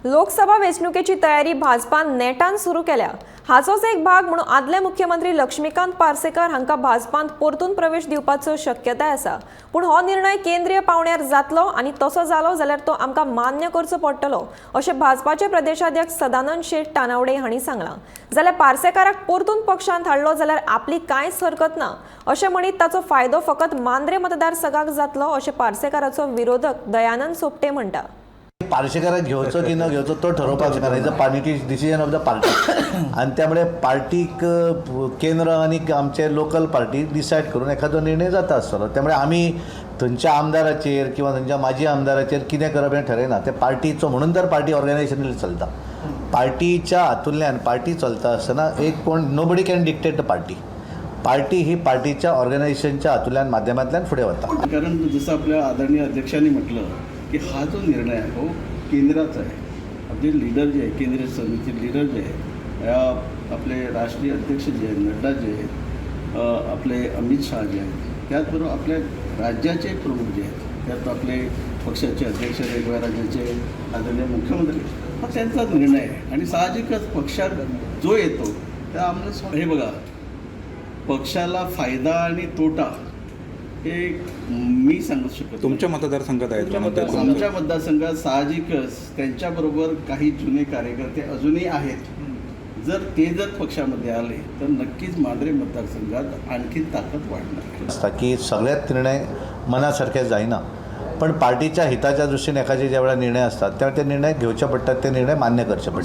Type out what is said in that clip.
लोकसभा वेंचणुकेची तयारी भाजपान नेटान सुरू केल्या। हाचोच एक भाग म्हणून आदले मुख्यमंत्री लक्ष्मीकांत पार्सेकर हांका भाजपांत परतून प्रवेश दिवपाचो शक्यताय आसा। पूण हो निर्णय केंद्रीय पावण्यार जातलो आनी तसो जालो जाल्यार तो आमकां मान्य करचो पडटलो अशें भाजपाचे प्रदेशाध्यक्ष सदानंद शेट टानावडे हांणी सांगलां। जाल्यार पार्सेकाराक परतून पक्षांत हाडलो जाल्यार आपली कांयच हरकत ना अशें म्हणीत ताचो फायदो फकत मांद्रे मतदारसंघाक जातलो अशें पार्सेकाराचो विरोधक दयानंद सोपटे म्हणटा। पार्सेकाराक घेवचो की न घेवचो तो ठरवपाक शकना। Is a party decision of the party आणि त्यामुळे पार्टीक केंद्र आणि आमचे लोकल पार्टी डिसायड करून एखादो निर्णय जाता आसतलो। त्यामुळे आमी थंयच्या आमदाराचेर किंवा थंयच्या माजी आमदाराचेर कितें करप हें ठरयना। ते पार्टीचो म्हणून तर पार्टी ऑर्गनायझेशनली चलता। पार्टीच्या हातूंतल्यान पार्टी चलता आसतना एक कोण nobody can dictate the party. Party ही पार्टीच्या ऑर्गनायझेशनच्या हातूंतल्यान माध्यमांतल्यान फुडें वता। कारण जसं आपल्या आदरणीय अध्यक्षांनी म्हटलं की हा जो निर्णय आहे हो केंद्राचा आहे। आपले लीडर जे आहे, केंद्रीय समिती लीडर जे आहे, आपले राष्ट्रीय अध्यक्ष जे आहेत, नड्डा जे आहेत, आपले अमित शहा जे आहेत, त्याचबरोबर आपल्या राज्याचे प्रमुख जे आहेत, त्यात आपले पक्षाचे अध्यक्ष वेगवेगळ्या राज्याचे आदरणीय मुख्यमंत्री, हा त्यांचा निर्णय आहे। आणि साहजिकच पक्षात जो येतो त्या आम्हाला हे बघा, पक्षाला फायदा आणि तोटा हे मी सांगू शकतो। तुमच्या मतदारसंघात आहेत का? आमच्या मतदारसंघात साहजिकच त्यांच्याबरोबर काही जुने कार्यकर्ते अजूनही आहेत। जर पक्षामध्ये आले तर नक्कीच मांद्रे मतदारसंघात आणखी ताकद वाढणार असता की सगळ्यात निर्णय मनासारखे जायना, पण पार्टीच्या हिताच्या दृष्टीने एखादे ज्या वेळा निर्णय असतात तेव्हा ते निर्णय घेवचे पडटात, ते निर्णय मान्य करचे पडटात।